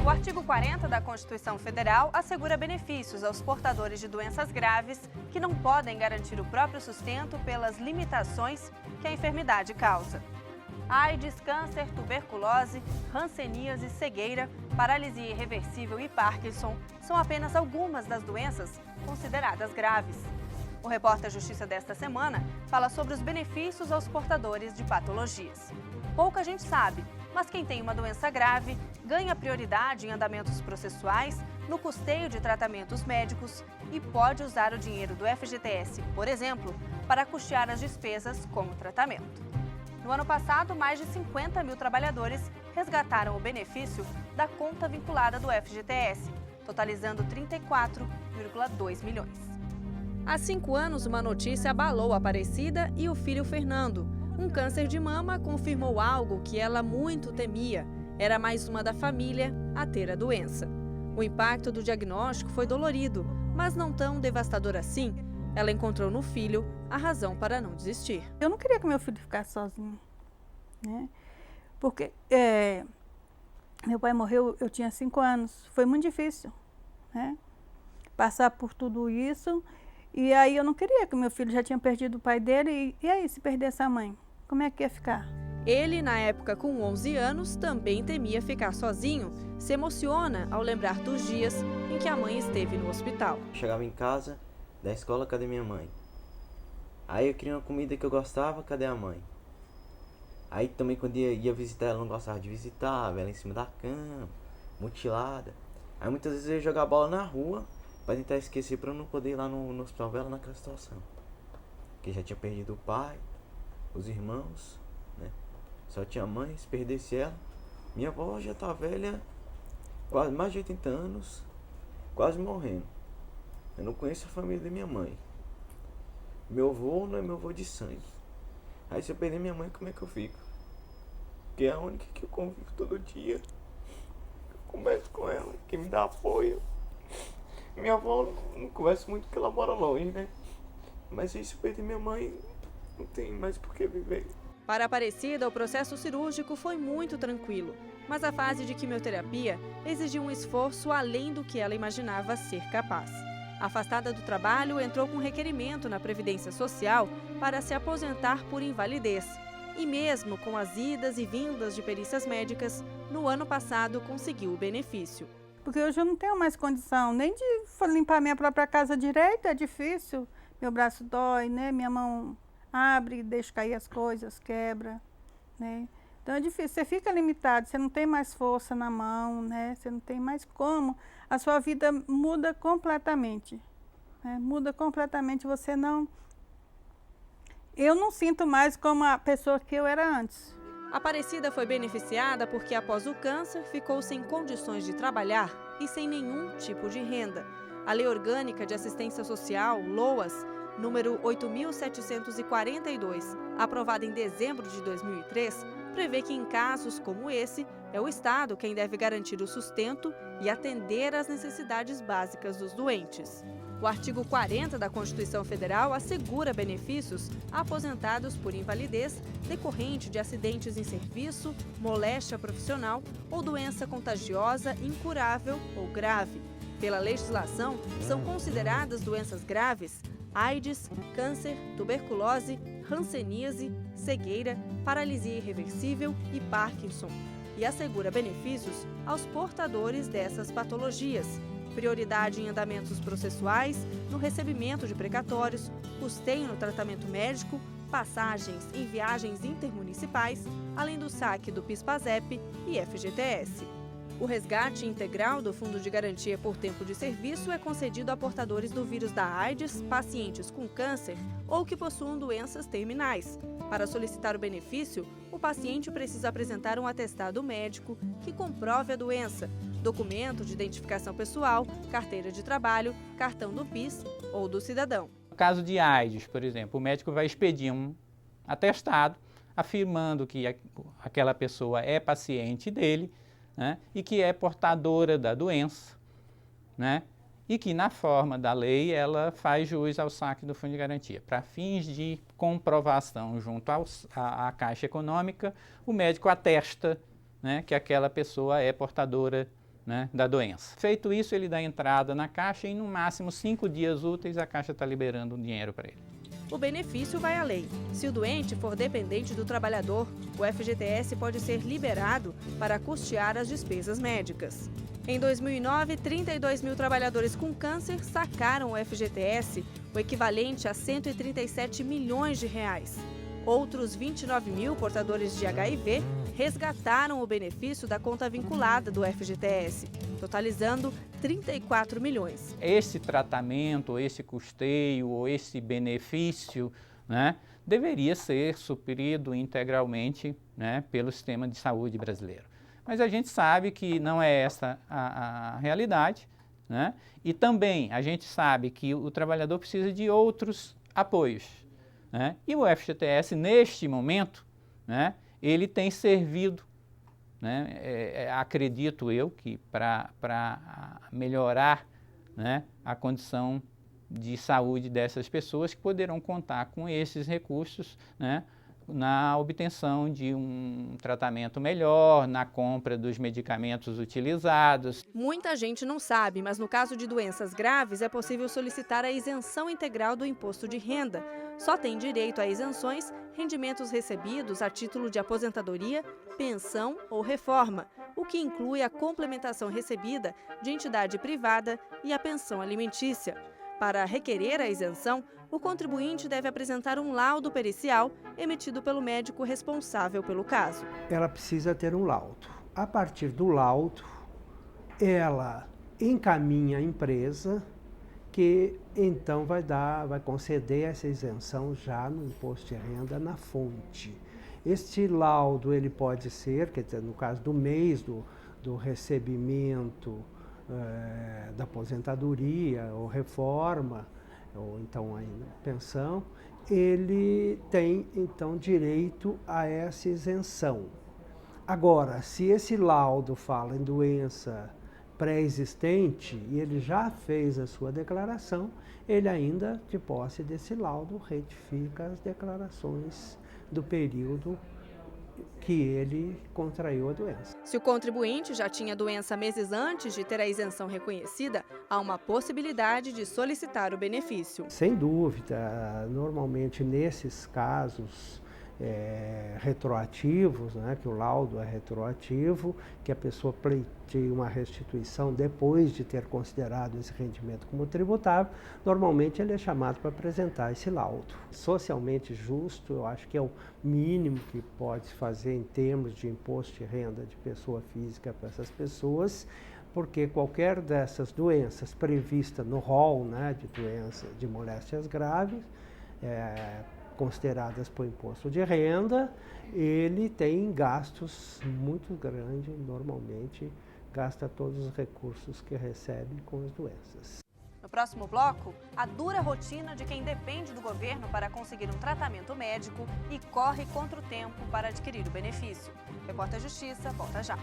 O artigo 40 da Constituição Federal assegura benefícios aos portadores de doenças graves que não podem garantir o próprio sustento pelas limitações que a enfermidade causa. AIDS, câncer, tuberculose, hanseníase, cegueira, paralisia irreversível e Parkinson são apenas algumas das doenças consideradas graves. O Repórter Justiça desta semana fala sobre os benefícios aos portadores de patologias. Pouca gente sabe, mas quem tem uma doença grave ganha prioridade em andamentos processuais, no custeio de tratamentos médicos e pode usar o dinheiro do FGTS, por exemplo, para custear as despesas com o tratamento. No ano passado, mais de 50 mil trabalhadores resgataram o benefício da conta vinculada do FGTS, totalizando 34,2 milhões. Há 5 anos, uma notícia abalou a Aparecida e o filho Fernando. Um câncer de mama confirmou algo que ela muito temia. Era mais uma da família a ter a doença. O impacto do diagnóstico foi dolorido, mas não tão devastador assim. Ela encontrou no filho a razão para não desistir. Eu não queria que meu filho ficasse sozinho, né? Porque meu pai morreu, eu tinha 5 anos. Foi muito difícil, né? Passar por tudo isso. E aí eu não queria que meu filho já tinha perdido o pai dele. E aí, se perdesse a mãe, como é que ia ficar? Ele, na época com 11 anos, também temia ficar sozinho. Se emociona ao lembrar dos dias em que a mãe esteve no hospital. Chegava em casa da escola, cadê minha mãe? Aí eu queria uma comida que eu gostava, cadê a mãe? Aí também quando ia visitar ela, não gostava de visitar, ela em cima da cama, mutilada. Aí muitas vezes eu ia jogar bola na rua para tentar esquecer, para eu não poder ir lá no hospital ver ela naquela situação. Porque já tinha perdido o pai, os irmãos, né? Só tinha a mãe, se perdesse ela. Minha avó já tá velha, quase mais de 80 anos, quase morrendo. Eu não conheço a família da minha mãe. Meu avô não é meu avô de sangue. Aí se eu perder minha mãe, como é que eu fico? Porque é a única que eu convivo todo dia. Eu converso com ela, que me dá apoio. Minha avó não converso muito porque ela mora longe, né? Mas aí se eu perder minha mãe, não tem mais por que viver. Para a Aparecida, o processo cirúrgico foi muito tranquilo, mas a fase de quimioterapia exigiu um esforço além do que ela imaginava ser capaz. Afastada do trabalho, entrou com requerimento na Previdência Social para se aposentar por invalidez. E mesmo com as idas e vindas de perícias médicas, no ano passado conseguiu o benefício. Porque hoje eu não tenho mais condição nem de limpar minha própria casa direito, é difícil. Meu braço dói, né? Minha mão abre, deixa cair as coisas, quebra, né? Então é difícil, você fica limitado, você não tem mais força na mão, né? Você não tem mais como. A sua vida muda completamente, né? Muda completamente, você não... Eu não sinto mais como a pessoa que eu era antes. Aparecida foi beneficiada porque após o câncer ficou sem condições de trabalhar e sem nenhum tipo de renda. A Lei Orgânica de Assistência Social, LOAS, número 8.742, aprovada em dezembro de 2003, prevê que em casos como esse, é o Estado quem deve garantir o sustento e atender às necessidades básicas dos doentes. O artigo 40 da Constituição Federal assegura benefícios a aposentados por invalidez decorrente de acidentes em serviço, moléstia profissional ou doença contagiosa incurável ou grave. Pela legislação, são consideradas doenças graves AIDS, câncer, tuberculose, hanseníase, cegueira, paralisia irreversível e Parkinson, e assegura benefícios aos portadores dessas patologias. Prioridade em andamentos processuais, no recebimento de precatórios, custeio no tratamento médico, passagens em viagens intermunicipais, além do saque do PIS/PASEP e FGTS. O resgate integral do Fundo de Garantia por Tempo de Serviço é concedido a portadores do vírus da AIDS, pacientes com câncer ou que possuam doenças terminais. Para solicitar o benefício, o paciente precisa apresentar um atestado médico que comprove a doença, documento de identificação pessoal, carteira de trabalho, cartão do PIS ou do cidadão. No caso de AIDS, por exemplo, o médico vai expedir um atestado afirmando que aquela pessoa é paciente dele, né, e que é portadora da doença, né, e que na forma da lei ela faz jus ao saque do Fundo de Garantia. Para fins de comprovação junto à Caixa Econômica, o médico atesta, né, que aquela pessoa é portadora né, da doença. Feito isso, ele dá entrada na Caixa e, no máximo, 5 dias úteis, a Caixa está liberando o dinheiro para ele. O benefício vai além. Se o doente for dependente do trabalhador, o FGTS pode ser liberado para custear as despesas médicas. Em 2009, 32 mil trabalhadores com câncer sacaram o FGTS, o equivalente a 137 milhões de reais. Outros 29 mil portadores de HIV resgataram o benefício da conta vinculada do FGTS, totalizando 34 milhões. Esse tratamento, esse custeio, ou esse benefício, né, deveria ser suprido integralmente, né, pelo sistema de saúde brasileiro. Mas a gente sabe que não é essa a realidade, né? E também a gente sabe que o trabalhador precisa de outros apoios, né? E o FGTS, neste momento, né, ele tem servido, né, acredito eu, que para melhorar, né, a condição de saúde dessas pessoas que poderão contar com esses recursos, né, na obtenção de um tratamento melhor, na compra dos medicamentos utilizados. Muita gente não sabe, mas no caso de doenças graves é possível solicitar a isenção integral do imposto de renda. Só tem direito a isenções rendimentos recebidos a título de aposentadoria, pensão ou reforma, o que inclui a complementação recebida de entidade privada e a pensão alimentícia. Para requerer a isenção, o contribuinte deve apresentar um laudo pericial emitido pelo médico responsável pelo caso. Ela precisa ter um laudo. A partir do laudo, ela encaminha a empresa que então vai conceder essa isenção já no imposto de renda na fonte. Este laudo ele pode ser, quer dizer, no caso do mês do recebimento da aposentadoria ou reforma, ou então ainda pensão, ele tem então direito a essa isenção. Agora, se esse laudo fala em doença pré-existente e ele já fez a sua declaração, ele ainda, de posse desse laudo, retifica as declarações do período que ele contraiu a doença. Se o contribuinte já tinha doença meses antes de ter a isenção reconhecida, há uma possibilidade de solicitar o benefício. Sem dúvida, normalmente nesses casos retroativos, né, que o laudo é retroativo, que a pessoa pleiteia uma restituição depois de ter considerado esse rendimento como tributável, normalmente ele é chamado para apresentar esse laudo. Socialmente justo, eu acho que é o mínimo que pode se fazer em termos de imposto de renda de pessoa física para essas pessoas, porque qualquer dessas doenças prevista no rol, né, de doenças de moléstias graves, consideradas por imposto de renda, ele tem gastos muito grandes, normalmente gasta todos os recursos que recebe com as doenças. No próximo bloco, a dura rotina de quem depende do governo para conseguir um tratamento médico e corre contra o tempo para adquirir o benefício. Repórter Justiça, volta já.